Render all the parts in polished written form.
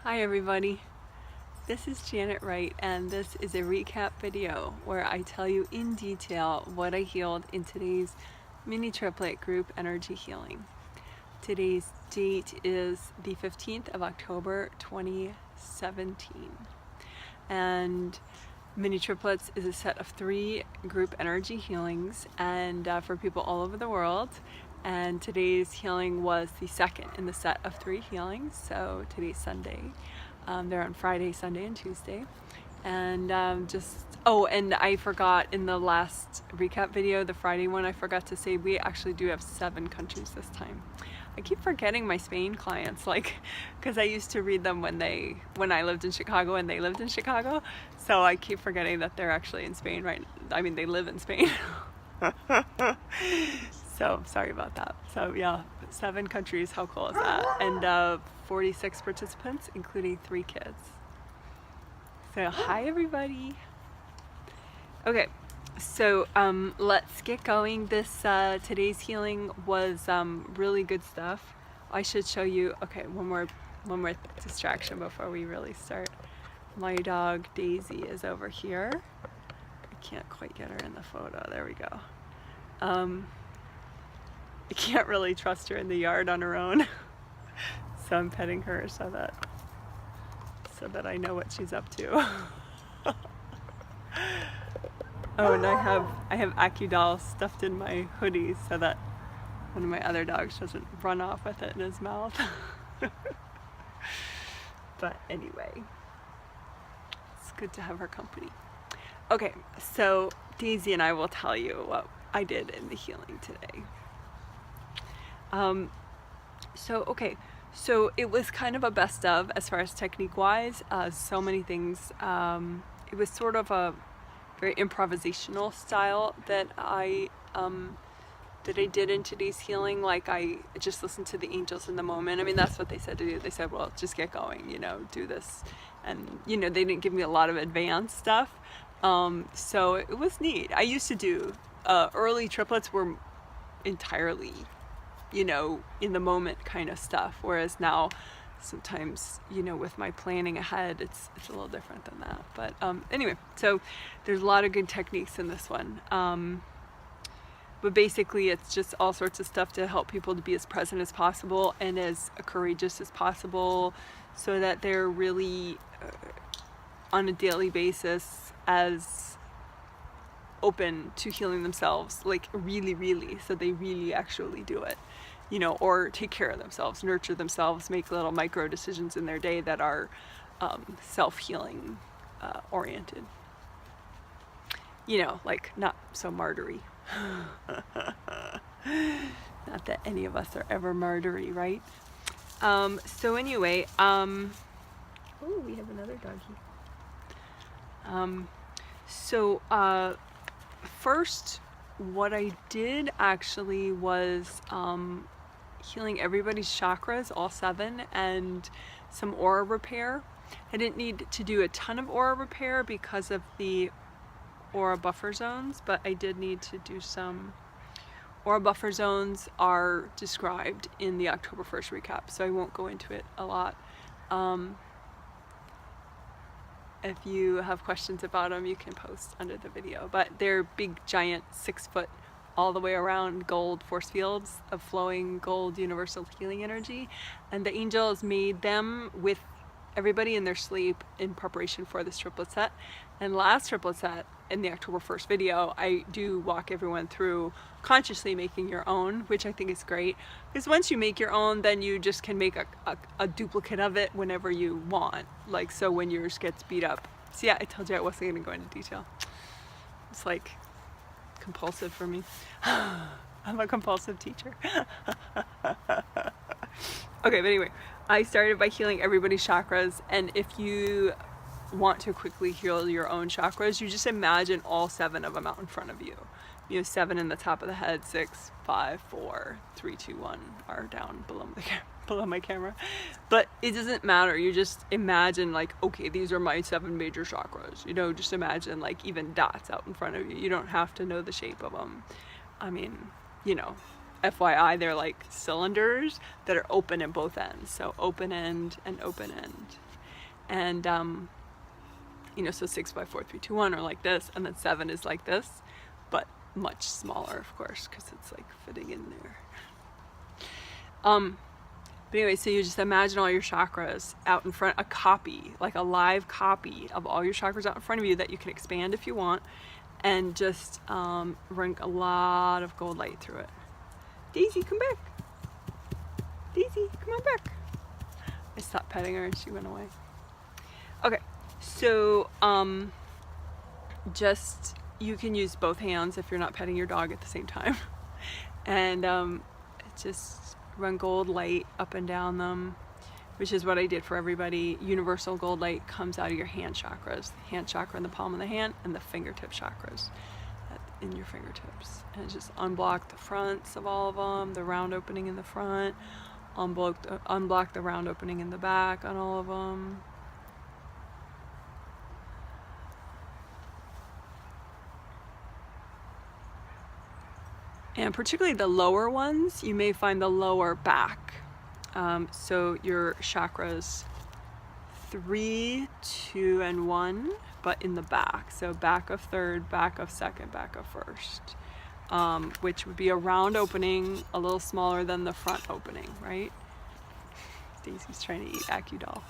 Hi everybody, this is Janet Wright and this is a recap video where I tell you in detail what I healed in today's mini triplet group energy healing. Today's date is the 15th of October 2017 and mini triplets is a set of 3 group energy healings and for people all over the world. And today's healing was the second in the set of 3 healings. So today's Sunday. They're on Friday, Sunday, and Tuesday. And and I forgot in the last recap video, the Friday one, I forgot to say we actually do have 7 countries this time. I keep forgetting my Spain clients, because I used to read them when I lived in Chicago and they lived in Chicago. So I keep forgetting that they're actually in Spain, right? I mean, they live in Spain. So sorry about that. So yeah, 7 countries, how cool is that? And 46 participants, including 3 kids. So hi everybody. Okay, so let's get going. Today's healing was really good stuff. I should show you, okay, one more distraction before we really start. My dog Daisy is over here. I can't quite get her in the photo. There we go. I can't really trust her in the yard on her own. So I'm petting her so that I know what she's up to. Oh, and I have AccuDoll stuffed in my hoodie so that one of my other dogs doesn't run off with it in his mouth. But anyway, it's good to have her company. Okay, so Daisy and I will tell you what I did in the healing today. So it was kind of a best of as far as technique wise, so many things. It was sort of a very improvisational style that I did in today's healing. Like I just listened to the angels in the moment. I mean, that's what they said to do. They said, well, just get going, do this. And, they didn't give me a lot of advanced stuff. So it was neat. I used to do, early triplets were entirely in the moment kind of stuff, whereas now sometimes with my planning ahead it's a little different than that. But anyway, so there's a lot of good techniques in this one, but basically it's just all sorts of stuff to help people to be as present as possible and as courageous as possible, so that they're really on a daily basis as open to healing themselves, really, so they really actually do it, or take care of themselves, nurture themselves, make little micro decisions in their day that are self-healing oriented, not so martyry. Not that any of us are ever martyry, right? So anyway, oh, we have another doggy. First, what I did actually was healing everybody's chakras, all 7, and some aura repair. I didn't need to do a ton of aura repair because of the aura buffer zones, but I did need to do some. Aura buffer zones are described in the October 1st recap, so I won't go into it a lot. If you have questions about them, you can post under the video. But they're big, giant, 6-foot, all the way around gold force fields of flowing gold universal healing energy. And the angels made them with everybody in their sleep in preparation for this triplet set. And last triplet set, in the October 1st video, I do walk everyone through consciously making your own, which I think is great. Because once you make your own, then you just can make a duplicate of it whenever you want. So when yours gets beat up. So yeah, I told you I wasn't going to go into detail. It's compulsive for me. I'm a compulsive teacher. Okay, but anyway, I started by healing everybody's chakras, and if you want to quickly heal your own chakras, you just imagine all 7 of them out in front of you. 7 in the top of the head, 6, 5, 4, 3, 2, 1 are down below my camera. But it doesn't matter. You just imagine okay, these are my 7 major chakras. Just imagine even dots out in front of you. You don't have to know the shape of them. I mean, FYI, they're like cylinders that are open at both ends. So open end and open end. And you know, so 6 by 4 3 2 1 are like this, and then 7 is like this, but much smaller, of course, because it's like fitting in there. But anyway, so you just imagine all your chakras out in front, a copy, like a live copy of all your chakras out in front of you that you can expand if you want, and just run a lot of gold light through it. Daisy, come back. Daisy, come on back. I stopped petting her and she went away. Okay, so just, you can use both hands if you're not petting your dog at the same time. And just run gold light up and down them, which is what I did for everybody. Universal gold light comes out of your hand chakras, the hand chakra in the palm of the hand, and the fingertip chakras in your fingertips. And just unblock the fronts of all of them, the round opening in the front, unblock the round opening in the back on all of them. And particularly the lower ones, you may find the lower back. So your chakras 3, 2, and 1, but in the back. So back of third, back of second, back of first, which would be a round opening, a little smaller than the front opening, right? Daisy's trying to eat AccuDoll.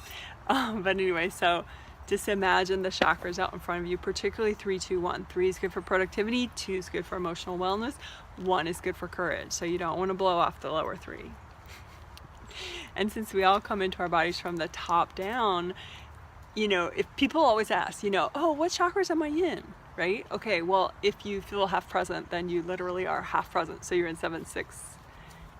But anyway, so just imagine the chakras out in front of you, particularly 3, 2, 1. 3 is good for productivity, 2 is good for emotional wellness, 1 is good for courage. So you don't want to blow off the lower 3. And since we all come into our bodies from the top down, you know, if people always ask, you know, oh, what chakras am I in? Right? Okay, well, if you feel half present, then you literally are half present. So you're in 7, 6,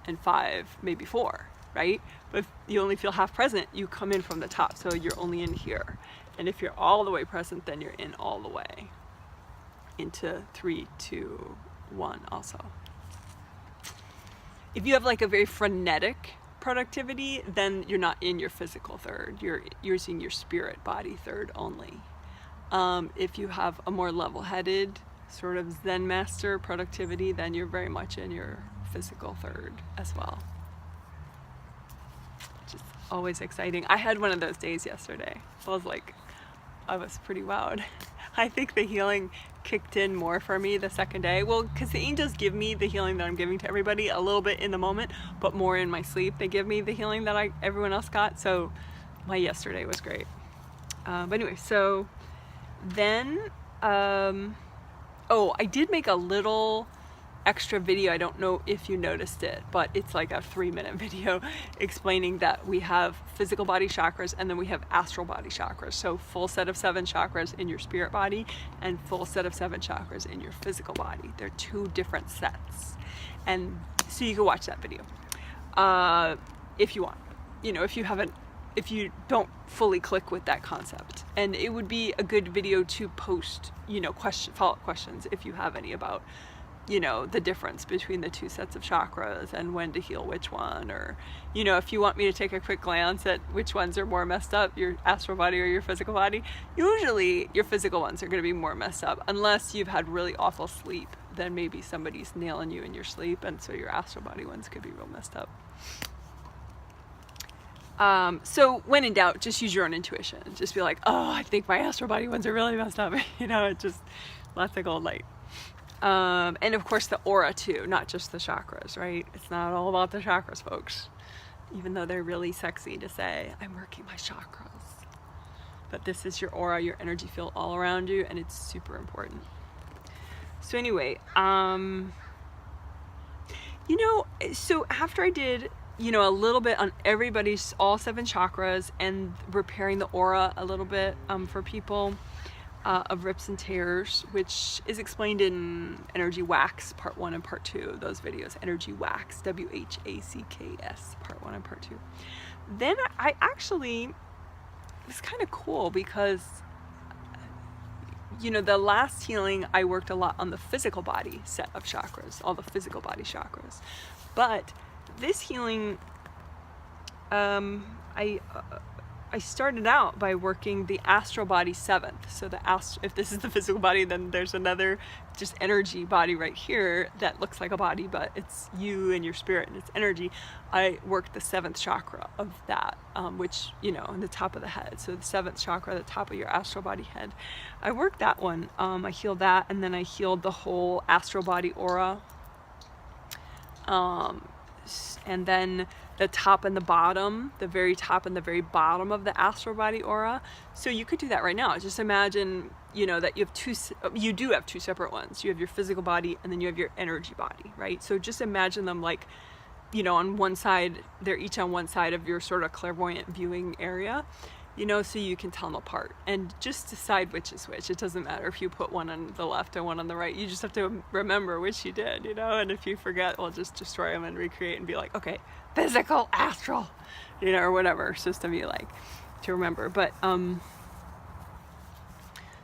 and 5, maybe 4, right? But if you only feel half present, you come in from the top. So you're only in here. And if you're all the way present, then you're in all the way into 3, 2, 1 also. If you have like a very frenetic productivity, then you're not in your physical third. You're using your spirit body third only. If you have a more level-headed sort of Zen master productivity, then you're very much in your physical third as well. Which is always exciting. I had one of those days yesterday. I was pretty wowed. I think the healing kicked in more for me the second day. Well, because the angels give me the healing that I'm giving to everybody a little bit in the moment, but more in my sleep. They give me the healing that everyone else got. So my yesterday was great. But anyway, so then, oh, I did make a little extra video. I don't know if you noticed it, but it's like a 3-minute video explaining that we have physical body chakras and then we have astral body chakras. So full set of 7 chakras in your spirit body and full set of 7 chakras in your physical body. They're 2 different sets. And so you can watch that video if you want. You know, if you don't fully click with that concept. And it would be a good video to post, you know, follow-up questions if you have any about, you know, the difference between the 2 sets of chakras and when to heal which one, or, you know, if you want me to take a quick glance at which ones are more messed up, your astral body or your physical body. Usually your physical ones are going to be more messed up unless you've had really awful sleep. Then maybe somebody's nailing you in your sleep, and so your astral body ones could be real messed up. So when in doubt, just use your own intuition. Just be like, oh, I think my astral body ones are really messed up. You know, it just lots of gold light. And of course the aura too, not just the chakras, right? It's not all about the chakras, folks, even though they're really sexy to say, I'm working my chakras. But this is your aura, your energy field all around you, and it's super important. So anyway, you know, so after I did, you know, a little bit on everybody's, all 7 chakras, and repairing the aura a little bit for people, of rips and tears, which is explained in Energy Wax Part 1 and Part 2 of those videos. Energy Wax, WHACKS, Part 1 and Part 2. Then I actually, it was kind of cool because, you know, the last healing I worked a lot on the physical body set of chakras, all the physical body chakras. But this healing, I I started out by working the astral body 7th. So if this is the physical body, then there's another just energy body right here that looks like a body, but it's you and your spirit and it's energy. I worked the 7th chakra of that, which, you know, in the top of the head. So the 7th chakra, the top of your astral body head. I worked that one. I healed that, and then I healed the whole astral body aura. And then the top and the bottom, the very top and the very bottom of the astral body aura. So you could do that right now. Just imagine, you know, that you do have two separate ones. You have your physical body and then you have your energy body, right? So just imagine them like, you know, on one side, they're each on one side of your sort of clairvoyant viewing area, you know, so you can tell them apart and just decide which is which. It doesn't matter if you put one on the left and one on the right. You just have to remember which you did, you know, and if you forget, well, just destroy them and recreate and be like, okay, physical, astral, you know, or whatever system you like to remember. But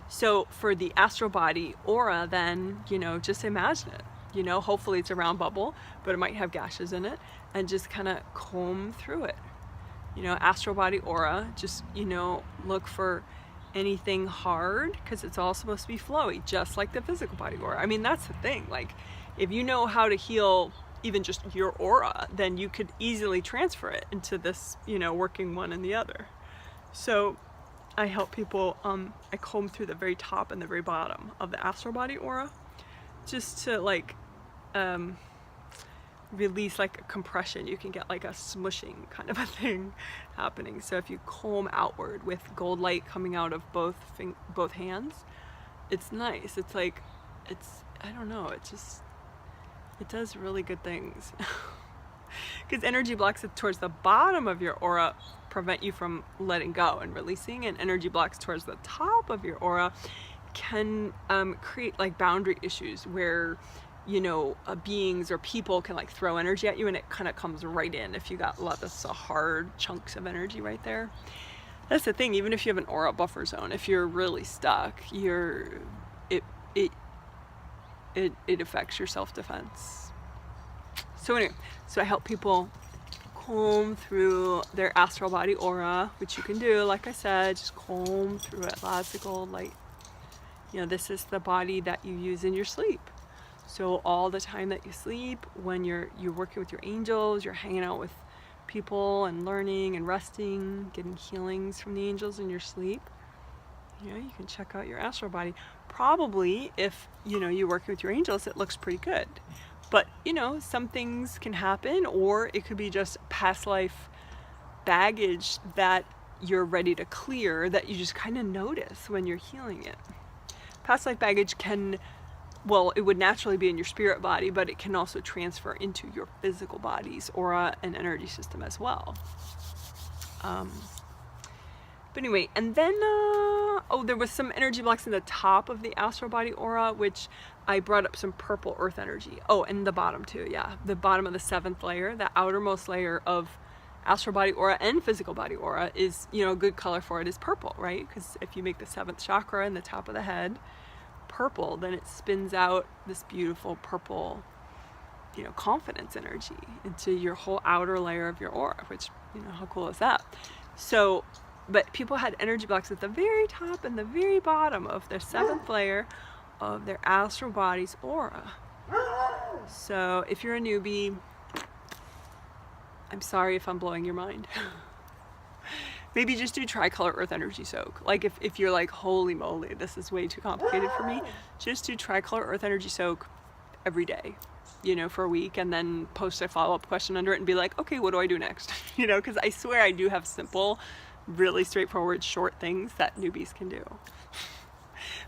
so for the astral body aura, then, you know, just imagine it, you know, hopefully it's a round bubble, but it might have gashes in it, and just kind of comb through it. You know, astral body aura, just, you know, look for anything hard, because it's all supposed to be flowy, just like the physical body aura. I mean, that's the thing. Like, if you know how to heal even just your aura, then you could easily transfer it into this, you know, working one and the other. So I help people, I comb through the very top and the very bottom of the astral body aura, just to like, release like a compression. You can get like a smushing kind of a thing happening. So if you comb outward with gold light coming out of both hands, it's nice. It's like, I don't know, it does really good things. Because energy blocks towards the bottom of your aura prevent you from letting go and releasing, and energy blocks towards the top of your aura can create like boundary issues where, you know, beings or people can like throw energy at you and it kind of comes right in if you got lots of hard chunks of energy right there. That's the thing, even if you have an aura buffer zone, if you're really stuck, it affects your self-defense. So anyway, so I help people comb through their astral body aura, which you can do, like I said, just comb through it, lots of gold light. You know, this is the body that you use in your sleep. So all the time that you sleep, when you're working with your angels, you're hanging out with people and learning and resting, getting healings from the angels in your sleep, you know, you can check out your astral body. Probably if, you know, you're working with your angels, it looks pretty good. But, you know, some things can happen, or it could be just past life baggage that you're ready to clear that you just kind of notice when you're healing it. Past life baggage can, well, it would naturally be in your spirit body, but it can also transfer into your physical body's aura and energy system as well. But anyway, and then, there was some energy blocks in the top of the astral body aura, which I brought up some purple earth energy. Oh, and the bottom too, yeah. The bottom of the 7th layer, the outermost layer of astral body aura and physical body aura is, you know, a good color for it is purple, right? Because if you make the 7th chakra in the top of the head purple, then it spins out this beautiful purple, you know, confidence energy into your whole outer layer of your aura, which, you know, how cool is that? So, but people had energy blocks at the very top and the very bottom of their 7th layer of their astral body's aura. So if you're a newbie, I'm sorry if I'm blowing your mind. Maybe just do tricolor earth energy soak. Like if you're like, holy moly, this is way too complicated for me, just do tricolor earth energy soak every day, you know, for a week, and then post a follow-up question under it and be like, okay, what do I do next? You know, because I swear I do have simple, really straightforward, short things that newbies can do.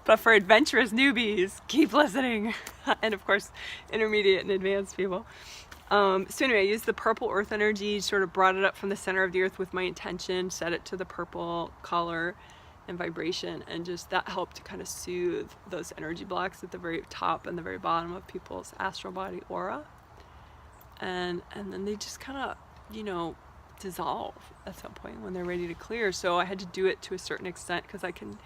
But for adventurous newbies, keep listening. And of course, intermediate and advanced people. So anyway, I used the purple earth energy, sort of brought it up from the center of the earth with my intention, set it to the purple color and vibration, and just that helped to kind of soothe those energy blocks at the very top and the very bottom of people's astral body aura. And then they just kind of, you know, dissolve at some point when they're ready to clear. So I had to do it to a certain extent because I can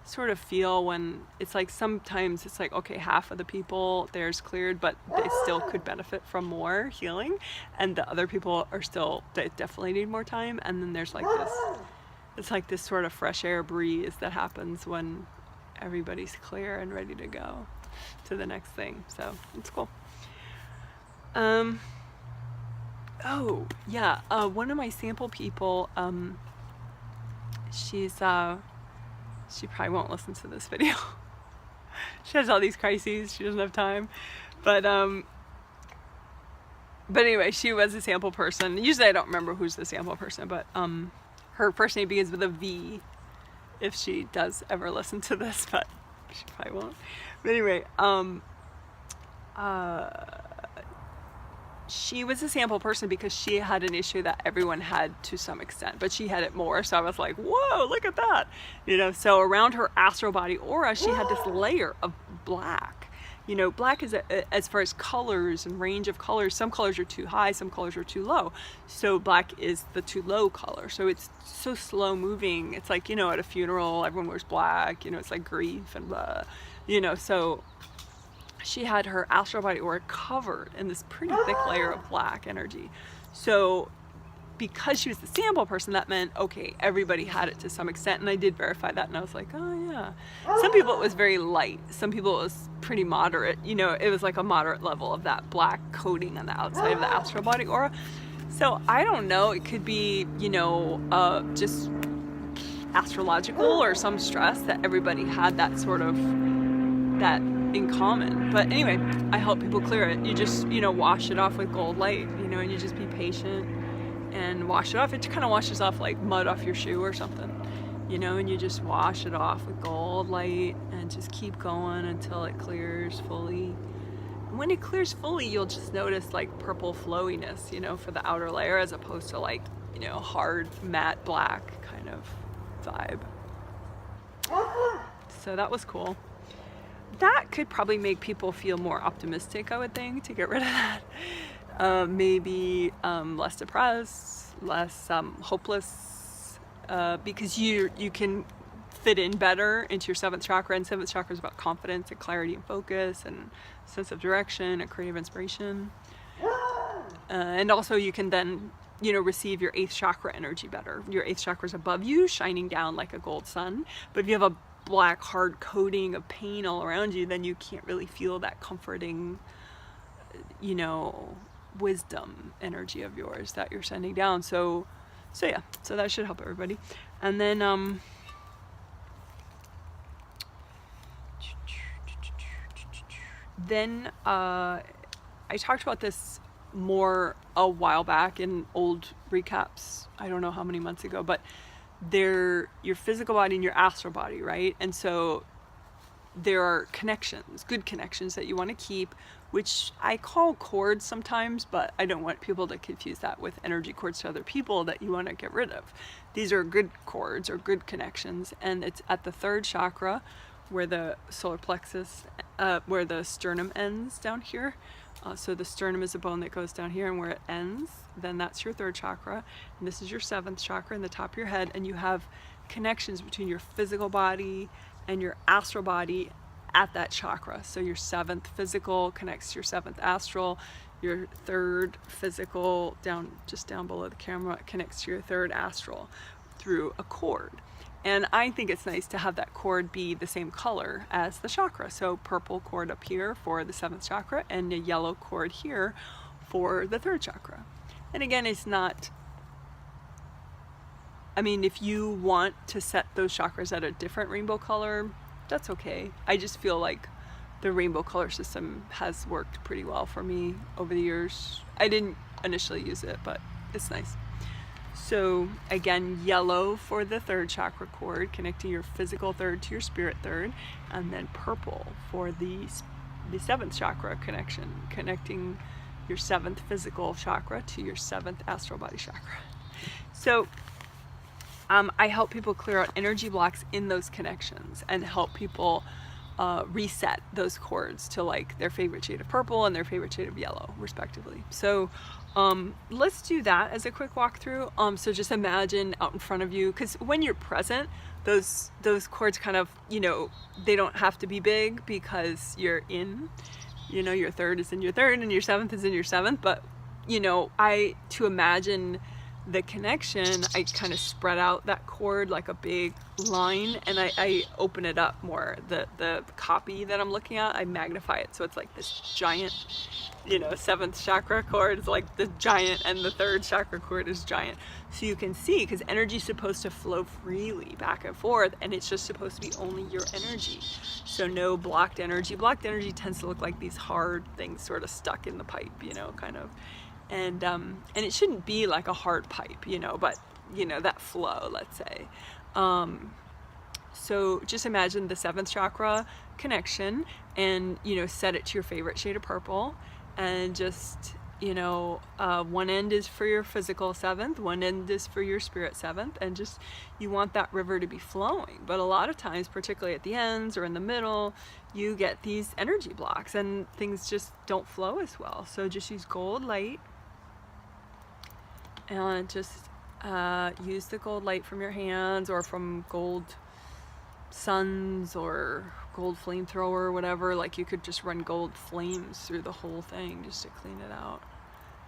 sort of feel when it's like, sometimes it's like, okay, half of the people there's cleared, but they still could benefit from more healing, and the other people are still, they definitely need more time. And then there's like this It's like this sort of fresh air breeze that happens when everybody's clear and ready to go to the next thing. So it's cool. Oh yeah, one of my sample people, she probably won't listen to this video. She has all these crises, she doesn't have time, but anyway, she was a sample person. Usually I don't remember who's the sample person, but her first name begins with a V, if she does ever listen to this, but she probably won't. But anyway, she was a sample person because she had an issue that everyone had to some extent, but she had it more. So I was like, whoa, look at that. You know, so around her astral body aura, she had this layer of black. You know, black is, as far as colors and range of colors, some colors are too high, some colors are too low. So black is the too low color. So it's so slow moving. It's like, you know, at a funeral, everyone wears black, you know, it's like grief and blah, you know, so she had her astral body aura covered in this pretty thick layer of black energy. So because she was the sample person, that meant, okay, everybody had it to some extent. And I did verify that, and I was like, oh yeah. Some people it was very light. Some people it was pretty moderate. You know, it was like a moderate level of that black coating on the outside of the astral body aura. So I don't know, it could be, you know, just astrological or some stress that everybody had that sort of, that in common. But anyway, I help people clear it. You just, you know, wash it off with gold light, you know, and you just be patient and wash it off. It kind of washes off like mud off your shoe or something, you know, and you just wash it off with gold light and just keep going until it clears fully. And when it clears fully, you'll just notice like purple flowiness, you know, for the outer layer, as opposed to like, you know, hard matte black kind of vibe. So that was cool. That could probably make people feel more optimistic, I would think, to get rid of that. Maybe less depressed, less hopeless, because you can fit in better into your 7th chakra, and 7th chakra is about confidence and clarity and focus and sense of direction and creative inspiration. And also you can then, you know, receive your 8th chakra energy better. Your 8th chakra is above you, shining down like a gold sun. But if you have a black hard coating of pain all around you, then you can't really feel that comforting, you know, wisdom energy of yours that you're sending down. So yeah, so that should help everybody. And then I talked about this more a while back in old recaps, I don't know how many months ago, but they're your physical body and your astral body, right? And so there are connections, good connections that you want to keep, which I call cords sometimes, but I don't want people to confuse that with energy cords to other people that you want to get rid of. These are good cords or good connections, and it's at the 3rd chakra where the solar plexus, where the sternum ends down here. So the sternum is a bone that goes down here, and where it ends, then that's your 3rd chakra. And this is your 7th chakra in the top of your head, and you have connections between your physical body and your astral body at that chakra. So your 7th physical connects to your 7th astral, your 3rd physical, just down below the camera, connects to your 3rd astral through a cord. And I think it's nice to have that cord be the same color as the chakra. So purple cord up here for the 7th chakra, and a yellow cord here for the 3rd chakra. And again, it's not, I mean, if you want to set those chakras at a different rainbow color, that's okay. I just feel like the rainbow color system has worked pretty well for me over the years. I didn't initially use it, but it's nice. So again, yellow for the 3rd chakra cord, connecting your physical 3rd to your spirit 3rd, and then purple for the 7th chakra connection, connecting your 7th physical chakra to your 7th astral body chakra. So I help people clear out energy blocks in those connections and help people reset those cords to like their favorite shade of purple and their favorite shade of yellow, respectively. So let's do that as a quick walkthrough. So just imagine out in front of you, because when you're present, those cords kind of, you know, they don't have to be big because you're in, you know, your 3rd is in your 3rd and your 7th is in your 7th. But, you know, to imagine the connection, I kind of spread out that cord like a big line, and I open it up more. The copy that I'm looking at, I magnify it, so it's like this giant, you know, 7th chakra cord is like the giant, and the 3rd chakra cord is giant. So you can see, because energy is supposed to flow freely back and forth, and it's just supposed to be only your energy. So no blocked energy. Blocked energy tends to look like these hard things sort of stuck in the pipe, you know, kind of. And it shouldn't be like a hard pipe, you know, but, you know, that flow, let's say. So just imagine the 7th chakra connection, and, you know, set it to your favorite shade of purple, and just, you know, one end is for your physical 7th, one end is for your spirit 7th, and just, you want that river to be flowing. But a lot of times, particularly at the ends or in the middle, you get these energy blocks and things just don't flow as well. So just use gold light, and just use the gold light from your hands, or from gold suns, or gold flamethrower, or whatever. Like, you could just run gold flames through the whole thing just to clean it out.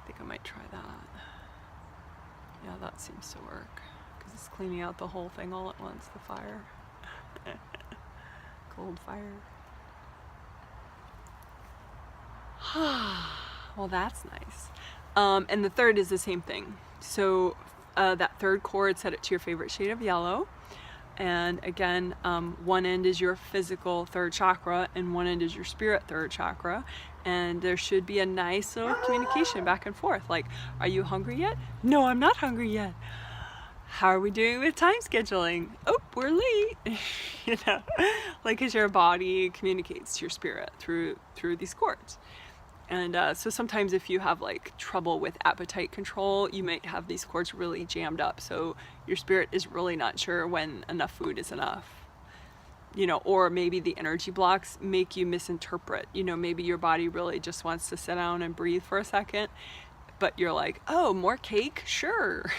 I think I might try that. Yeah, that seems to work, because it's cleaning out the whole thing all at once, the fire. Gold fire. Well, that's nice. And the 3rd is the same thing. So that 3rd cord, set it to your favorite shade of yellow. And again, one end is your physical 3rd chakra, and one end is your spirit 3rd chakra. And there should be a nice little communication back and forth. Like, are you hungry yet? No, I'm not hungry yet. How are we doing with time scheduling? Oh, we're late. You know, like, as your body communicates to your spirit through these cords. And so sometimes if you have like trouble with appetite control, you might have these cords really jammed up. So your spirit is really not sure when enough food is enough. You know, or maybe the energy blocks make you misinterpret. You know, maybe your body really just wants to sit down and breathe for a second, but you're like, oh, more cake? Sure.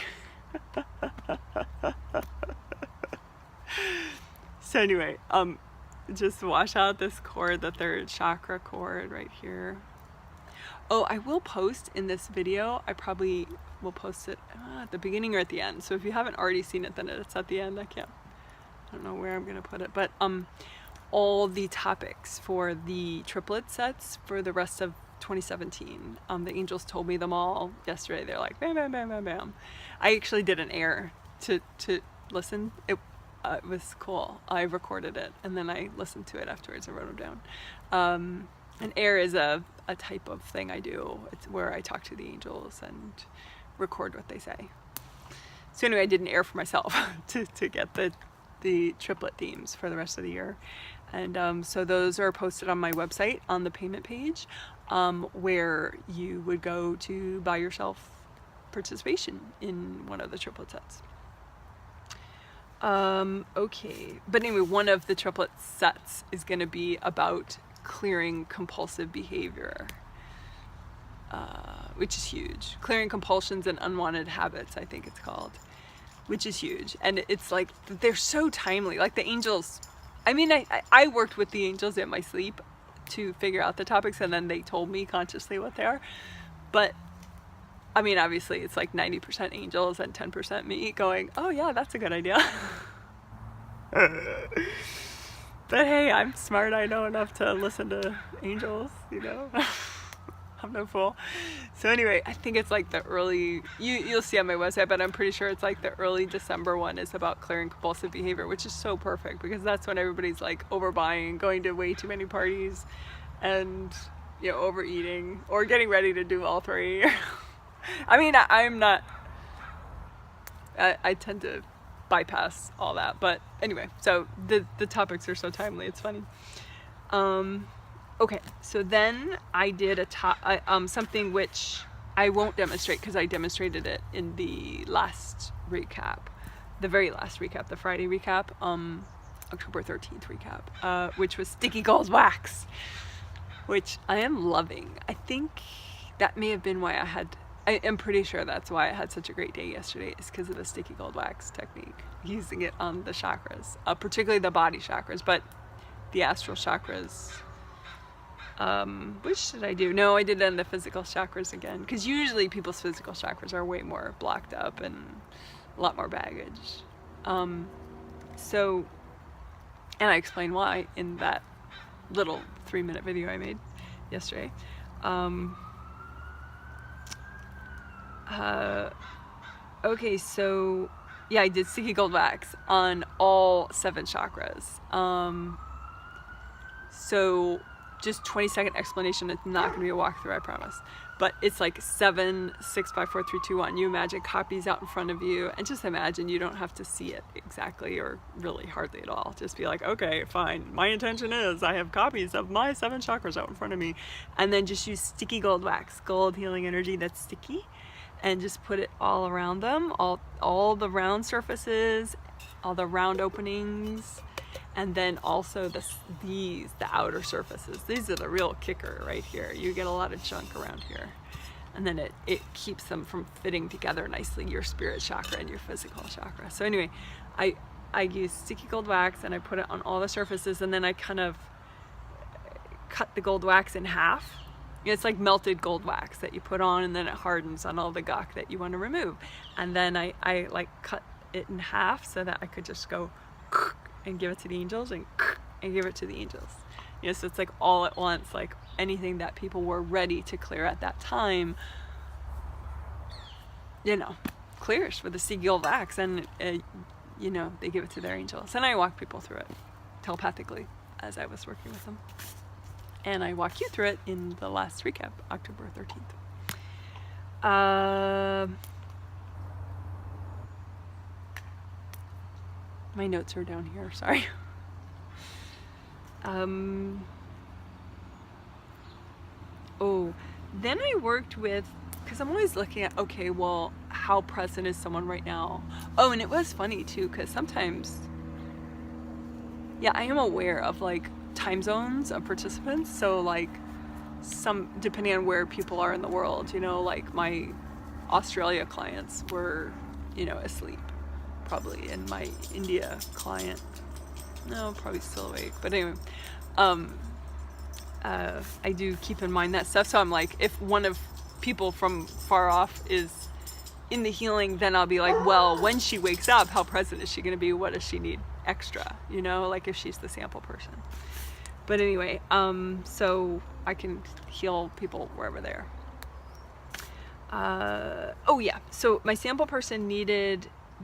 So anyway, just wash out this cord, the 3rd chakra cord right here. Oh, I will post in this video, I probably will post it at the beginning or at the end. So if you haven't already seen it, then it's at the end. I don't know where I'm going to put it, but all the topics for the triplet sets for the rest of 2017. The angels told me them all yesterday. They're like, bam, bam, bam, bam, bam. I actually did an air to listen. It was cool. I recorded it, and then I listened to it afterwards. I wrote them down. An air is a type of thing I do. It's where I talk to the angels and record what they say. So anyway, I did an air for myself to get the triplet themes for the rest of the year. And so those are posted on my website on the payment page, where you would go to buy yourself participation in one of the triplet sets. Okay, but anyway, one of the triplet sets is going to be about clearing compulsive behavior, which is huge. Clearing compulsions and unwanted habits, I think it's called, which is huge. And it's like, they're so timely. Like the angels, I mean, I worked with the angels in my sleep to figure out the topics, and then they told me consciously what they are. But I mean, obviously it's like 90% angels and 10% me going, oh yeah, that's a good idea. But hey, I'm smart. I know enough to listen to angels, you know. I'm no fool. So anyway, I think it's like the early, you'll see on my website, but I'm pretty sure it's like the early December one is about clearing compulsive behavior, which is so perfect because that's when everybody's like overbuying, going to way too many parties, and, you know, overeating, or getting ready to do all three. I mean, I tend to bypass all that, but anyway, so the topics are so timely, it's funny. Okay, so then I did something which I won't demonstrate because I demonstrated it in the last recap, the very last recap, the Friday recap, October 13th recap, which was sticky gold wax, which I am loving. I think that may have been why I am pretty sure that's why I had such a great day yesterday, is because of the sticky gold wax technique, using it on the chakras, particularly the body chakras, but the astral chakras Which did I do? No, I did it on the physical chakras again, because usually people's physical chakras are way more blocked up and a lot more baggage. So, and I explained why in that little 3-minute video I made yesterday. Okay, so yeah, I did sticky gold wax on all 7 chakras. So just 20-second explanation. It's not going to be a walkthrough, I promise. But it's like 7, 6, 5, 4, 3, 2, 1. You imagine copies out in front of you, and just imagine you don't have to see it exactly or really hardly at all. Just be like, okay, fine. My intention is I have copies of my 7 chakras out in front of me, and then just use sticky gold wax, gold healing energy that's sticky, and just put it all around them, all the round surfaces, all the round openings. And then also the outer surfaces. These are the real kicker right here. You get a lot of junk around here. And then it keeps them from fitting together nicely, your spirit chakra and your physical chakra. So anyway, I use sticky gold wax and I put it on all the surfaces, and then I kind of cut the gold wax in half. It's like melted gold wax that you put on, and then it hardens on all the gunk that you want to remove. And then I like cut it in half so that I could just go and give it to the angels and give it to the angels. You know, so it's like all at once, like anything that people were ready to clear at that time, you know, clears with the sticky gold wax, and you know, they give it to their angels. And I walk people through it telepathically as I was working with them. And I walk you through it in the last recap, October 13th. My notes are down here, sorry. Oh, then I worked with, because I'm always looking at, okay, well, how present is someone right now? Oh, and it was funny too, because sometimes, yeah, I am aware of like time zones of participants. So like depending on where people are in the world, you know, like my Australia clients were, you know, asleep probably, and my India client, no, probably still awake. But anyway, I do keep in mind that stuff. So I'm like, if one of people from far off is in the healing, then I'll be like, well, when she wakes up, how present is she going to be? What does she need extra? You know, like if she's the sample person. But anyway, so I can heal people wherever they are. Oh yeah, so my sample person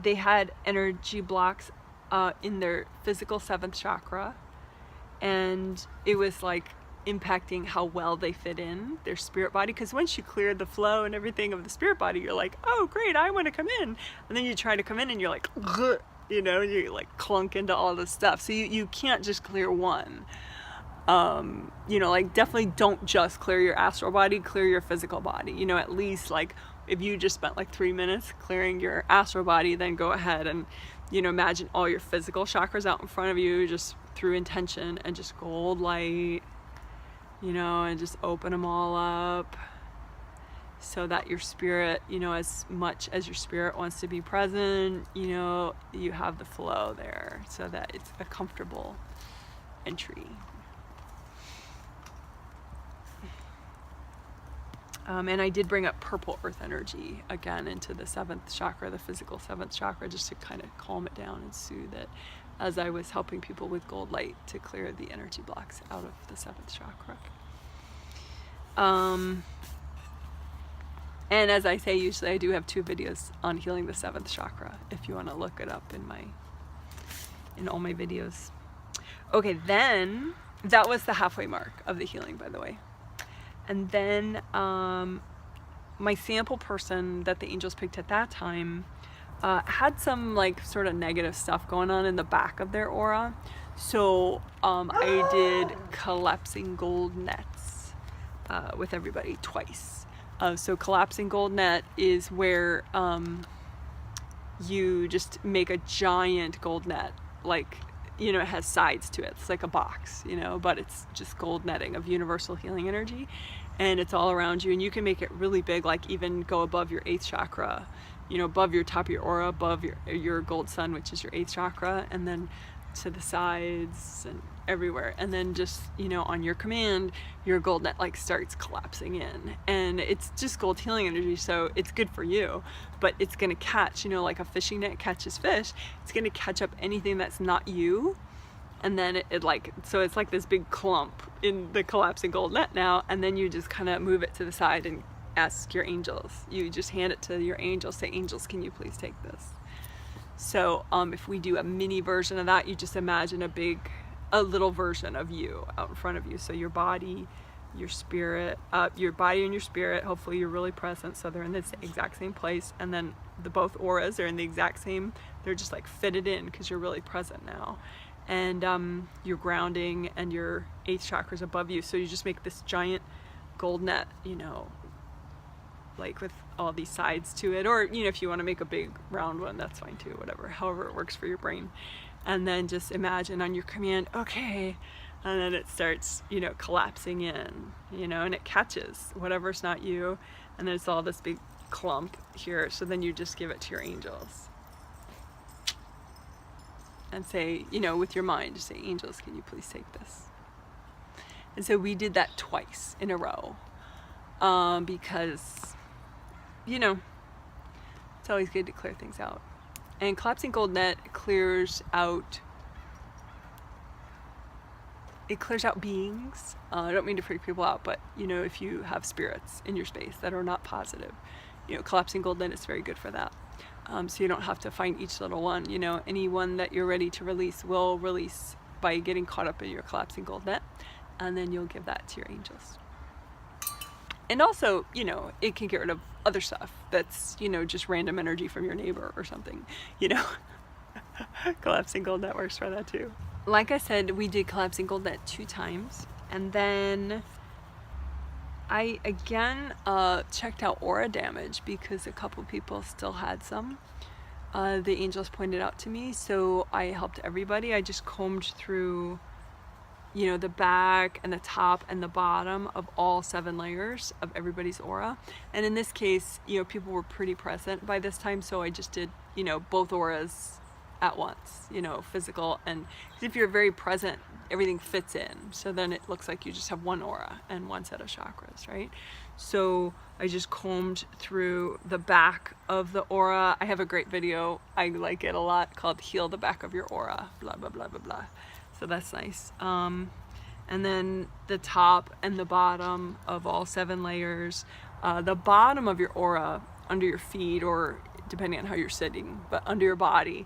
they had energy blocks in their physical 7th chakra, and it was like impacting how well they fit in their spirit body, because once you clear the flow and everything of the spirit body, you're like, oh great, I want to come in, and then you try to come in and you're like, you know, you like clunk into all this stuff. So you can't just clear one. You know, like definitely don't just clear your astral body, clear your physical body. You know, at least like if you just spent like 3 minutes clearing your astral body, then go ahead and, you know, imagine all your physical chakras out in front of you, just through intention, and just gold light, you know, and just open them all up so that your spirit, you know, as much as your spirit wants to be present, you know, you have the flow there so that it's a comfortable entry. And I did bring up purple earth energy again into the 7th chakra, the physical 7th chakra, just to kind of calm it down and soothe it, as I was helping people with gold light to clear the energy blocks out of the 7th chakra. And as I say, usually I do have 2 videos on healing the 7th chakra, if you want to look it up in all my videos. Okay, then that was the halfway mark of the healing, by the way. And then my sample person that the angels picked at that time had some like sort of negative stuff going on in the back of their aura. So I did collapsing gold nets with everybody twice. So collapsing gold net is where you just make a giant gold net, like, you know, it has sides to it. It's like a box, you know, but it's just gold netting of universal healing energy, and it's all around you, and you can make it really big, like even go above your 8th chakra, you know, above your top of your aura, above your gold sun, which is your 8th chakra, and then to the sides, and everywhere. And then just, you know, on your command, your gold net like starts collapsing in, and it's just gold healing energy, so it's good for you, but it's gonna catch, you know, like a fishing net catches fish, it's gonna catch up anything that's not you. And then it like, so it's like this big clump in the collapsing gold net now, and then you just kind of move it to the side and ask your angels. You just hand it to your angels, say, angels, can you please take this? So if we do a mini version of that, you just imagine a little version of you out in front of you. So your body, your spirit, your body and your spirit, hopefully you're really present, so they're in the exact same place, and then both auras are in the exact same, they're just like fitted in because you're really present now. And you're grounding, and your 8th chakra is above you, so you just make this giant gold net, you know, like with all these sides to it, or you know, if you want to make a big round one, that's fine too, whatever, however it works for your brain. And then just imagine on your command, okay, and then it starts, you know, collapsing in, you know, and it catches whatever's not you, and then it's all this big clump here. So then you just give it to your angels and say, you know, with your mind, just say, angels, can you please take this? And so we did that twice in a row, because, you know, it's always good to clear things out. And collapsing gold net clears out, it clears out beings. I don't mean to freak people out, but you know, if you have spirits in your space that are not positive, you know, collapsing gold net is very good for that. So you don't have to find each little one, you know, any one that you're ready to release will release by getting caught up in your collapsing gold net, and then you'll give that to your angels. And also, you know, it can get rid of other stuff that's, you know, just random energy from your neighbor or something, you know. Collapsing gold net works for that too. Like I said, we did collapsing gold net 2 times, and then I again checked out aura damage because a couple people still had some. The angels pointed out to me, so I helped everybody. I just combed through, you know, the back and the top and the bottom of all 7 layers of everybody's aura. And in this case, you know, people were pretty present by this time, so I just did, you know, both auras at once, you know, physical, and if you're very present, everything fits in, so then it looks like you just have one aura and one set of chakras, right? So I just combed through the back of the aura. I have a great video, I like it a lot, called Heal the Back of Your Aura, blah blah blah blah blah, so that's nice. And then the top and the bottom of all 7 layers, the bottom of your aura under your feet, or depending on how you're sitting, but under your body,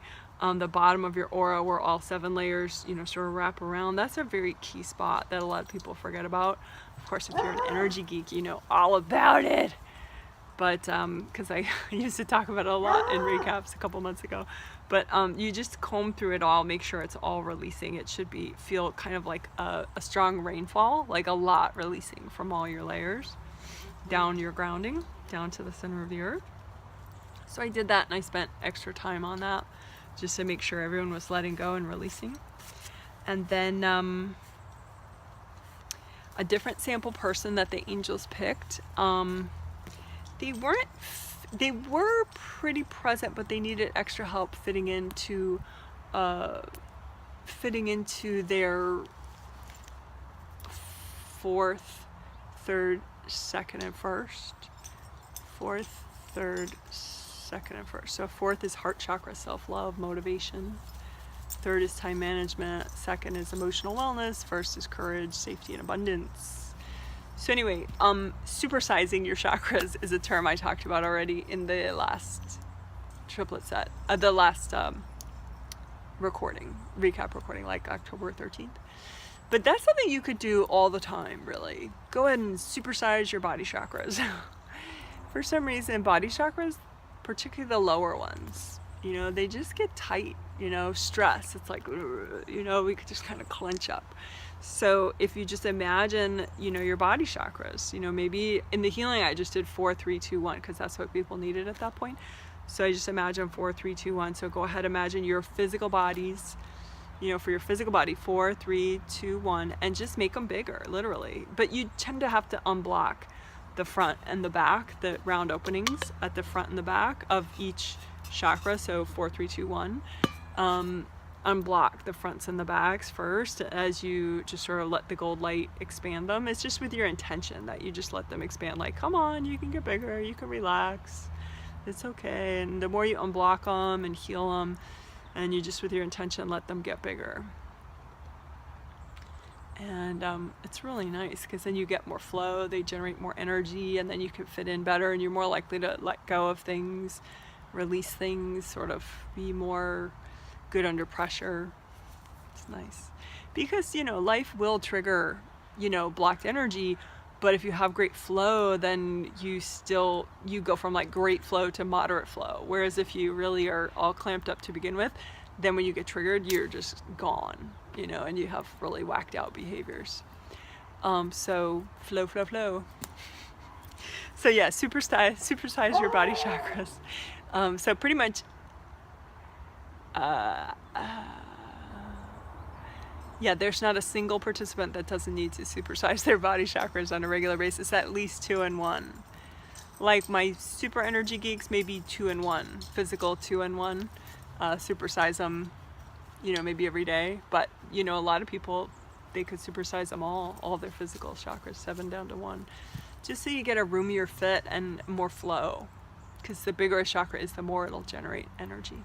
the bottom of your aura where all 7 layers, you know, sort of wrap around. That's a very key spot that a lot of people forget about. Of course, if you're an energy geek, you know all about it. But because I used to talk about it a lot in recaps a couple months ago. But you just comb through it all, make sure it's all releasing. It should feel kind of like a strong rainfall, like a lot releasing from all your layers down your grounding, down to the center of the earth. So I did that, and I spent extra time on that, just to make sure everyone was letting go and releasing. And then a different sample person that the angels picked, they were pretty present, but they needed extra help fitting into their 4th, 3rd, 2nd, and 1st. 4th, 3rd, 2nd, and 1st. So 4th is heart chakra, self-love, motivation. 3rd is time management. 2nd is emotional wellness. 1st is courage, safety, and abundance. So anyway, supersizing your chakras is a term I talked about already in the last triplet set, the last recap recording, like October 13th. But that's something you could do all the time, really. Go ahead and supersize your body chakras. For some reason, body chakras, particularly the lower ones, you know, they just get tight, you know, stress. It's like, you know, we could just kind of clench up. So if you just imagine, you know, your body chakras, you know, maybe in the healing, I just did 4, 3, 2, 1, because that's what people needed at that point. So I just imagine 4, 3, 2, 1. So go ahead, imagine your physical bodies, you know, for your physical body, 4, 3, 2, 1, and just make them bigger, literally. But you tend to have to unblock the front and the back, the round openings at the front and the back of each chakra. So 4, 3, 2, 1. unblock the fronts and the backs first as you just sort of let the gold light expand them. It's just with your intention that you just let them expand, like, come on, you can get bigger, you can relax, it's okay. And the more you unblock them and heal them, and you just with your intention let them get bigger. And it's really nice because then you get more flow, they generate more energy, and then you can fit in better, and you're more likely to let go of things, release things, sort of be more good under pressure. It's nice because, you know, life will trigger, you know, blocked energy, but if you have great flow, then you go from like great flow to moderate flow. Whereas if you really are all clamped up to begin with, then when you get triggered, you're just gone, you know, and you have really whacked out behaviors. So flow, flow, flow. So yeah, supersize your body chakras. So pretty much, yeah, there's not a single participant that doesn't need to supersize their body chakras on a regular basis, at least 2 in 1. Like my super energy geeks, maybe 2 in 1, physical 2 in 1. Supersize them, you know, maybe every day. But, you know, a lot of people, they could supersize them all their physical chakras, 7 down to 1. Just so you get a roomier fit and more flow. Because the bigger a chakra is, the more it'll generate energy.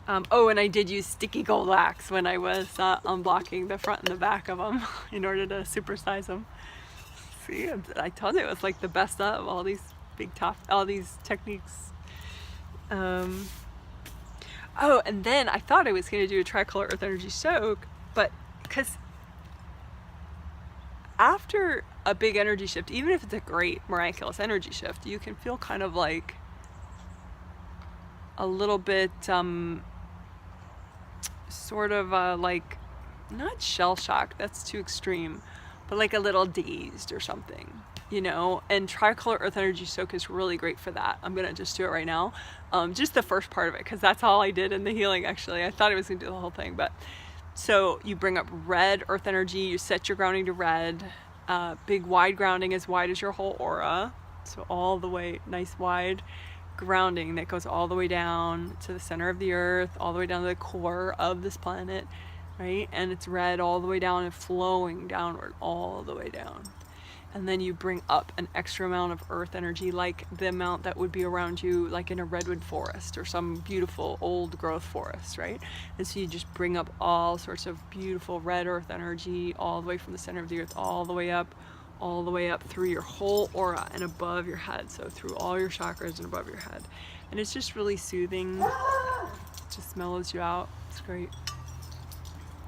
Oh, and I did use sticky gold wax when I was unblocking the front and the back of them in order to supersize them. See, I told you it was like the best of all these all these techniques. Oh, and then I thought I was going to do a tricolor earth energy soak, but because after a big energy shift, even if it's a great miraculous energy shift, you can feel kind of like a little bit sort of like, not shell shocked, that's too extreme, but like a little dazed or something, you know. And tricolor earth energy soak is really great for that. I'm gonna just do it right now, just the first part of it, because that's all I did in the healing. Actually, I thought I was gonna do the whole thing, but so you bring up red earth energy, you set your grounding to red, big wide grounding, as wide as your whole aura, so all the way, nice wide grounding that goes all the way down to the center of the earth, all the way down to the core of this planet, right? And it's red all the way down and flowing downward all the way down. And then you bring up an extra amount of earth energy, like the amount that would be around you, like in a redwood forest or some beautiful old growth forest, right? And so you just bring up all sorts of beautiful red earth energy all the way from the center of the earth all the way up through your whole aura and above your head, so through all your chakras and above your head. And it's just really soothing, it just mellows you out. It's great.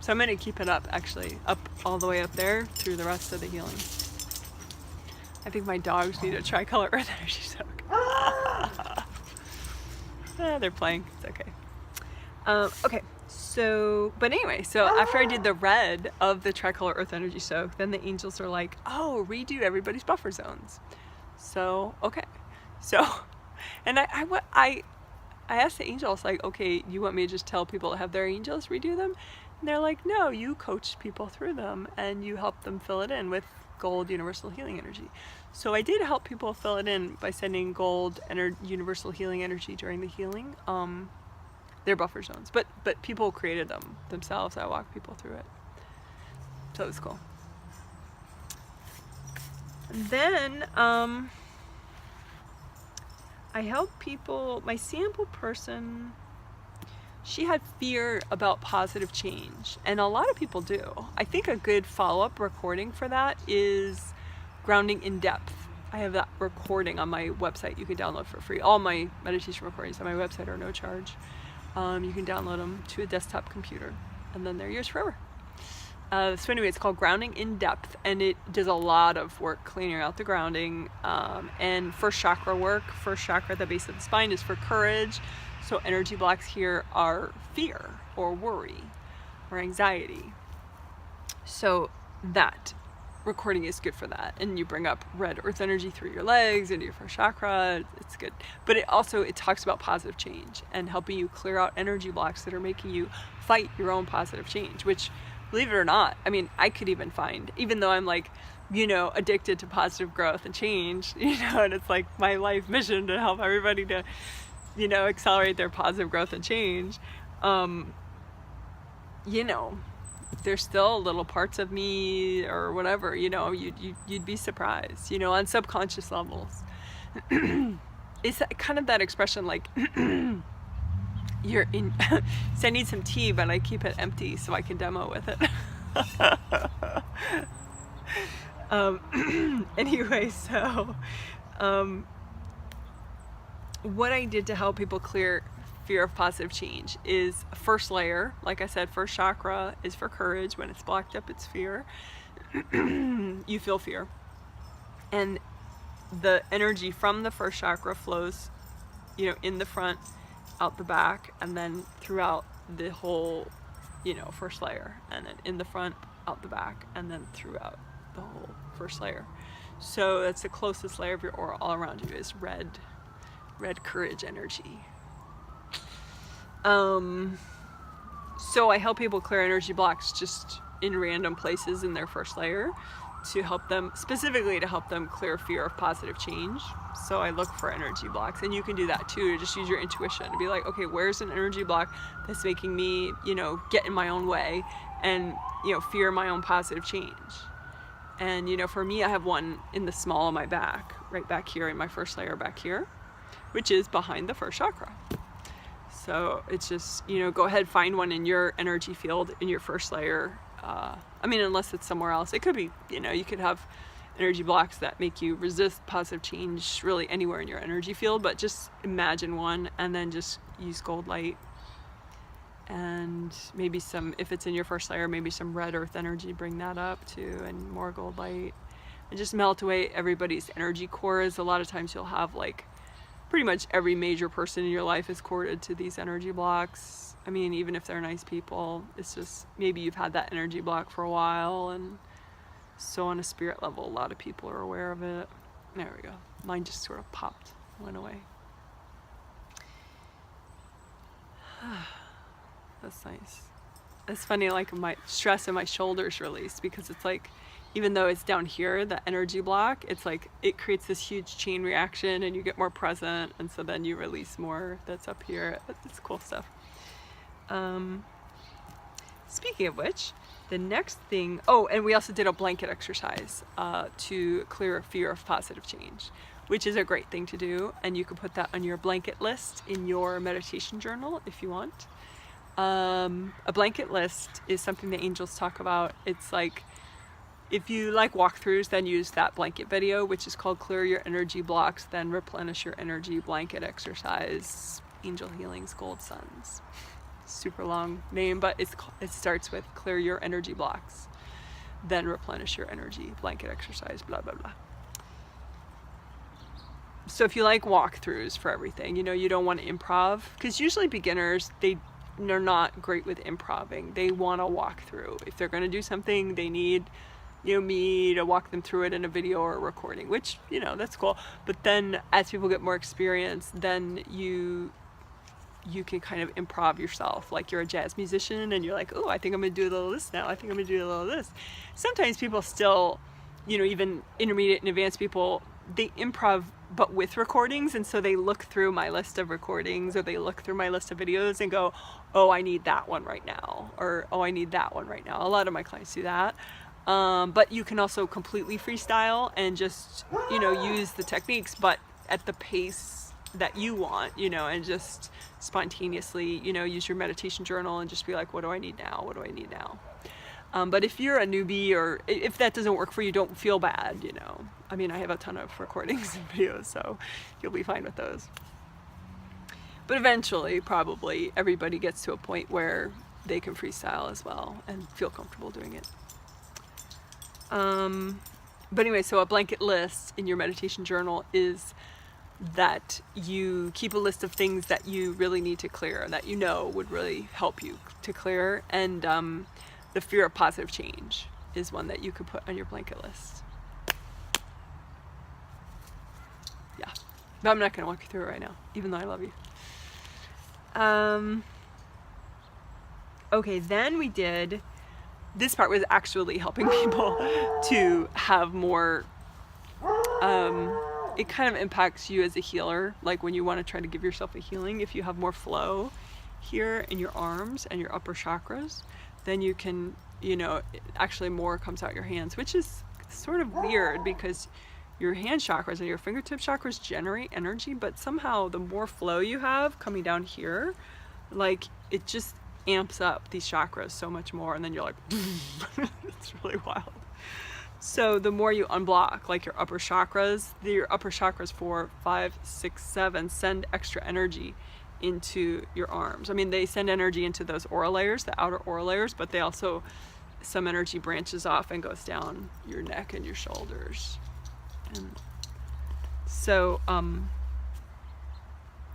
So I'm going to keep it up, actually, up all the way up there through the rest of the healing. I think my dogs need a tricolor earth energy soak. They're playing, it's okay. Okay, so, but anyway, so after I did the red of the tricolor earth energy soak, then the angels are like, oh, redo everybody's buffer zones. So, okay. So, and I asked the angels, like, okay, you want me to just tell people to have their angels redo them? And they're like, no, you coach people through them and you help them fill it in with gold universal healing energy. So I did help people fill it in by sending gold universal healing energy during the healing. Their buffer zones, but people created them themselves. I walked people through it, so it was cool. And then I helped people. My sample person, she had fear about positive change, and a lot of people do. I think a good follow-up recording for that is grounding in depth. I have that recording on my website. You can download for free. All my meditation recordings on my website are no charge. You can download them to a desktop computer, and then they're yours forever. So anyway, it's called Grounding in Depth, and it does a lot of work cleaning out the grounding. And first chakra work, first chakra at the base of the spine is for courage. So energy blocks here are fear or worry or anxiety. So that recording is good for that. And you bring up red earth energy through your legs into your first chakra. It's good. But it talks about positive change and helping you clear out energy blocks that are making you fight your own positive change, which, believe it or not, I mean, I could even find, even though I'm like, you know, addicted to positive growth and change, you know, and it's like my life mission to help everybody to, you know, accelerate their positive growth and change. you know, there's still little parts of me or whatever, you know, you'd be surprised, you know, on subconscious levels. It's kind of that expression like, you're in, so I need some tea, but I keep it empty so I can demo with it. Anyway, so what I did to help people clear fear of positive change is first layer. Like I said, first chakra is for courage. When it's blocked up, it's fear. You feel fear. And the energy from the first chakra flows, you know, in the front, out the back, and then throughout the whole, you know, first layer. And then in the front, out the back, and then throughout the whole first layer. So that's the closest layer of your aura all around you is red courage energy. So I help people clear energy blocks just in random places in their first layer to help them, specifically to help them clear fear of positive change. So I look for energy blocks, and you can do that too. Just use your intuition to be like, okay, where's an energy block that's making me, you know, get in my own way and, you know, fear my own positive change. And, you know, for me, I have one in the small of my back, right back here in my first layer back here, which is behind the first chakra. So it's just, you know, go ahead, find one in your energy field in your first layer. I mean, unless it's somewhere else. It could be, you know, you could have energy blocks that make you resist positive change really anywhere in your energy field, but just imagine one and then just use gold light. And maybe some, if it's in your first layer, maybe some red earth energy, bring that up too, and more gold light. And just melt away everybody's energy cores. A lot of times you'll have like, pretty much every major person in your life is corded to these energy blocks. I mean, even if they're nice people, it's just, maybe you've had that energy block for a while, and so on a spirit level, a lot of people are aware of it. There we go. Mine just sort of popped, went away. That's nice. It's funny, like my stress in my shoulders released, because it's like, even though it's down here, the energy block, it's like, it creates this huge chain reaction and you get more present, and so then you release more that's up here. It's cool stuff. Speaking of which, the next thing, oh, and we also did a blanket exercise to clear fear of positive change, which is a great thing to do, and you can put that on your blanket list in your meditation journal if you want. A blanket list is something the angels talk about. It's like, if you like walkthroughs, then use that blanket video, which is called Clear Your Energy Blocks, then Replenish Your Energy Blanket Exercise, Angel Healings, Gold Suns. Super long name, but it starts with Clear Your Energy Blocks, then Replenish Your Energy Blanket Exercise, blah, blah, blah. So if you like walkthroughs for everything, you know, you don't want to improv, because usually beginners, they're not great with improving. They want to walk through. If they're going to do something, they need, you know, me to walk them through it in a video or a recording, which, you know, that's cool. But then as people get more experience, then you can kind of improv yourself. Like you're a jazz musician and you're like, oh, I think I'm gonna do a little of this now. I think I'm gonna do a little of this. Sometimes people still, you know, even intermediate and advanced people, they improv but with recordings, and so they look through my list of recordings or they look through my list of videos and go, oh, I need that one right now, or oh, I need that one right now. A lot of my clients do that. But you can also completely freestyle and just, you know, use the techniques, but at the pace that you want, you know, and just spontaneously, you know, use your meditation journal and just be like, what do I need now? What do I need now? But if you're a newbie, or if that doesn't work for you, don't feel bad, you know. I mean, I have a ton of recordings and videos, so you'll be fine with those. But eventually, probably, everybody gets to a point where they can freestyle as well and feel comfortable doing it. But anyway, so a blanket list in your meditation journal is that you keep a list of things that you really need to clear, that you know would really help you to clear, and the fear of positive change is one that you could put on your blanket list. Yeah, but I'm not going to walk you through it right now, even though I love you. Okay, then we did, this part was actually helping people to have more, it kind of impacts you as a healer, like when you want to try to give yourself a healing, if you have more flow here in your arms and your upper chakras, then you can, actually more comes out your hands, which is sort of weird because your hand chakras and your fingertip chakras generate energy, but somehow the more flow you have coming down here, like it just amps up these chakras so much more, and then you're like it's really wild. So the more you unblock, like your upper chakras 4, 5, 6, 7 send extra energy into your arms. I mean, they send energy into those aura layers, the outer aura layers, but they also, some energy branches off and goes down your neck and your shoulders. And so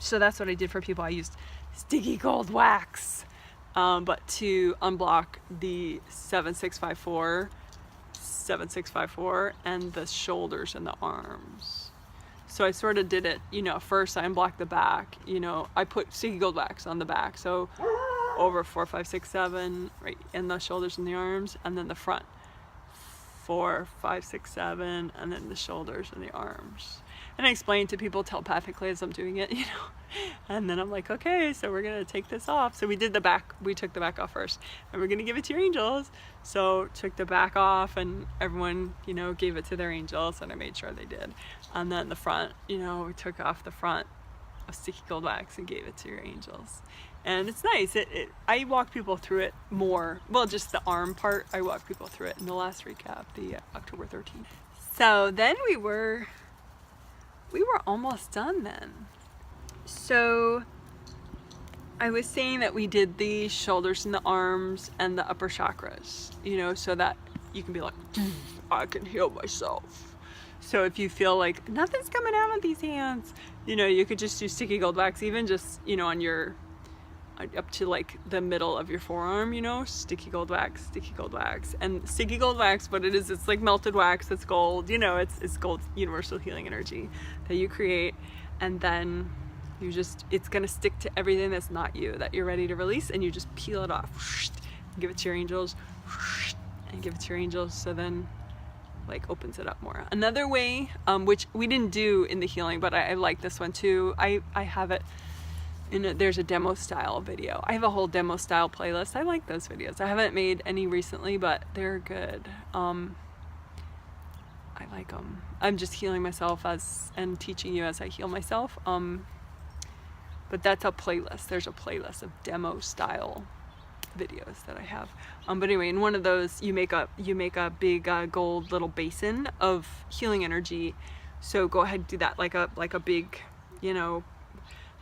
so that's what I did for people. I used sticky gold wax, but to unblock the 7654 and the shoulders and the arms. So I sort of did it, first I unblocked the back, I put sticky gold wax on the back, so over 4, 5, 6, 7, right in the shoulders and the arms, and then the front 4, 5, 6, 7, and then the shoulders and the arms. And I explained to people telepathically as I'm doing it, and then I'm like, okay, so we're gonna take this off. So we took the back off first, and we're gonna give it to your angels. So took the back off, and everyone, gave it to their angels, and I made sure they did. And then the front, we took off the front of sticky gold wax and gave it to your angels. And it's nice. I walk people through it more. Well, just the arm part, I walk people through it in the last recap, the October 13th. So then we were almost done then. So I was saying that we did the shoulders and the arms and the upper chakras, so that you can be like, I can heal myself. So if you feel like nothing's coming out of these hands, you could just do sticky gold wax, even just, on your, up to like the middle of your forearm, sticky gold wax. And sticky gold wax, what it is, it's like melted wax, it's gold, it's gold, universal healing energy that you create. And then it's gonna stick to everything that's not you, that you're ready to release, and you just peel it off, give it to your angels, and give it to your angels. So then like opens it up more. Another way, which we didn't do in the healing, but I like this one too. I have it there's a demo style video. I have a whole demo style playlist. I like those videos. I haven't made any recently, but they're good. I like them. I'm just healing myself and teaching you as I heal myself. But that's a playlist. There's a playlist of demo style videos that I have. But anyway, in one of those, you make a big gold little basin of healing energy. So go ahead and do that, like a big,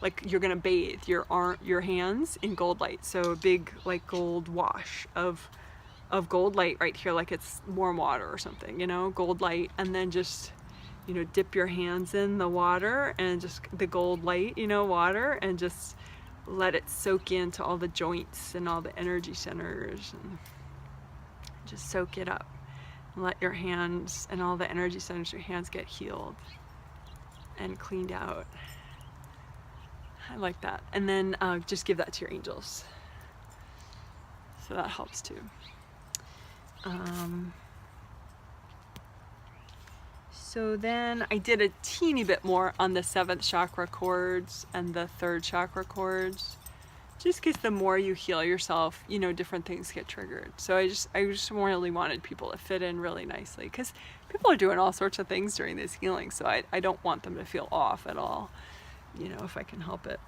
like you're gonna bathe your hands in gold light. So a big like gold wash of gold light right here, like it's warm water or something, gold light, and then just dip your hands in the water and just the gold light, water, and just let it soak into all the joints and all the energy centers, and just soak it up. And let your hands and all the energy centers, your hands get healed and cleaned out. I like that. And then just give that to your angels. So that helps too. So then I did a teeny bit more on the 7th chakra cords and the 3rd chakra cords, just because the more you heal yourself, different things get triggered. So I just really wanted people to fit in really nicely, because people are doing all sorts of things during this healing. So I don't want them to feel off at all, if I can help it.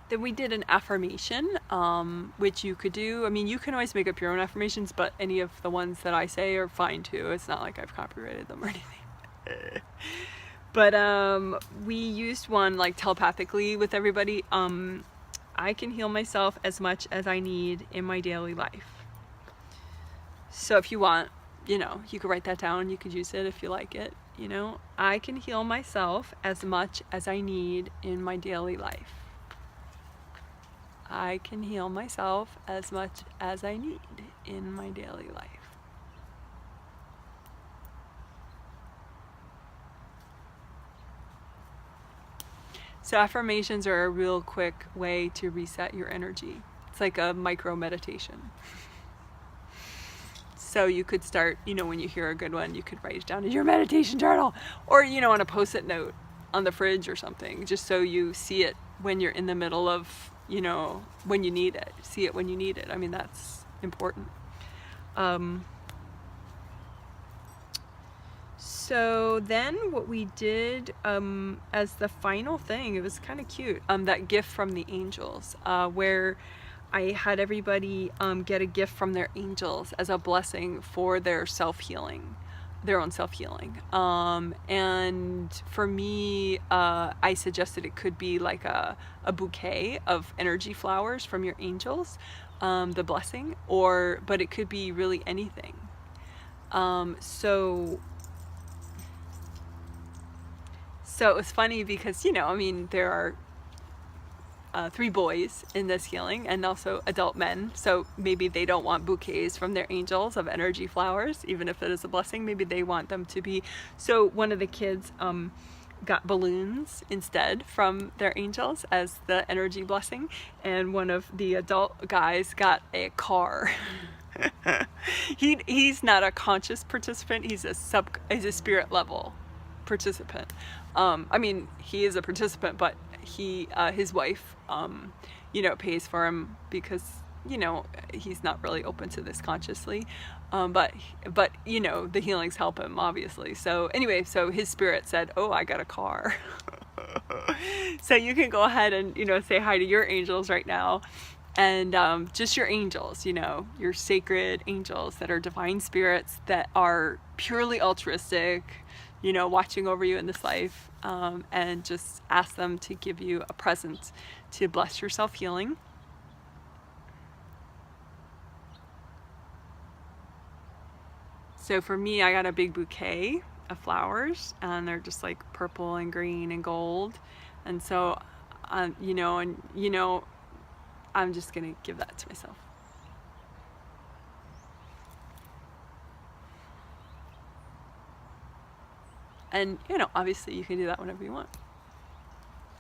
Then we did an affirmation, which you could do. I mean, you can always make up your own affirmations, but any of the ones that I say are fine too. It's not like I've copyrighted them or anything. But we used one like telepathically with everybody. I can heal myself as much as I need in my daily life. So if you want, you could write that down. You could use it if you like it. I can heal myself as much as I need in my daily life. I can heal myself as much as I need in my daily life. So affirmations are a real quick way to reset your energy. It's like a micro meditation. So you could start, when you hear a good one, you could write it down in your meditation journal, or, on a post-it note, on the fridge or something, just so you see it when you're in the middle of, you know, when you need it. See it when you need it. I mean, that's important. So then what we did as the final thing, it was kind of cute, that gift from the angels, where I had everybody get a gift from their angels as a blessing for their self-healing, their own self-healing. And for me, I suggested it could be like a bouquet of energy flowers from your angels, the blessing, but it could be really anything. So it was funny because, you know, I mean, there are 3 boys in this healing and also adult men. So maybe they don't want bouquets from their angels of energy flowers, even if it is a blessing. Maybe they want them to be. So one of the kids got balloons instead from their angels as the energy blessing. And one of the adult guys got a car. He's not a conscious participant. He's a spirit level participant. I mean, he is a participant, but his wife, you know, pays for him because, you know, he's not really open to this consciously. But you know, the healings help him, obviously. So anyway, so his spirit said, "Oh, I got a car." So you can go ahead and, you know, say hi to your angels right now. And just your angels, you know, your sacred angels that are divine spirits that are purely altruistic, you know, watching over you in this life, and just ask them to give you a present to bless your self-healing. So for me, I got a big bouquet of flowers, and they're just like purple and green and gold. And so, you know, I'm just gonna give that to myself. And, you know, obviously you can do that whenever you want.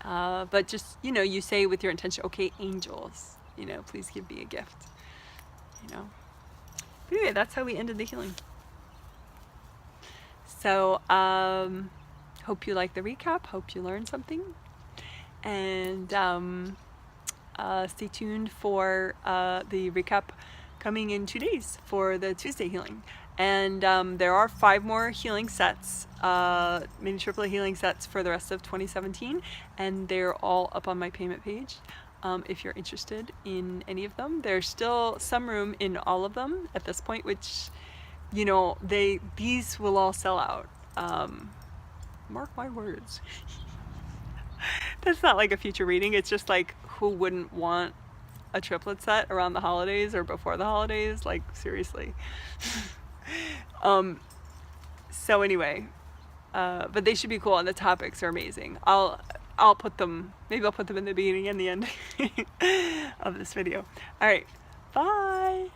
But just, you know, you say with your intention, okay, angels, you know, please give me a gift, you know. But anyway, that's how we ended the healing. So, hope you like the recap, hope you learned something. And stay tuned for the recap coming in 2 days for the Tuesday healing. And there are 5 more healing sets, mini triplet healing sets for the rest of 2017, and they're all up on my payment page. If you're interested in any of them, there's still some room in all of them at this point, which, you know, these will all sell out. Mark my words. That's not like a future reading. It's just like, who wouldn't want a triplet set around the holidays or before the holidays? Like, seriously. So anyway, but they should be cool, and the topics are amazing. I'll put them, maybe I'll put them in the beginning and the end of this video. All right, bye.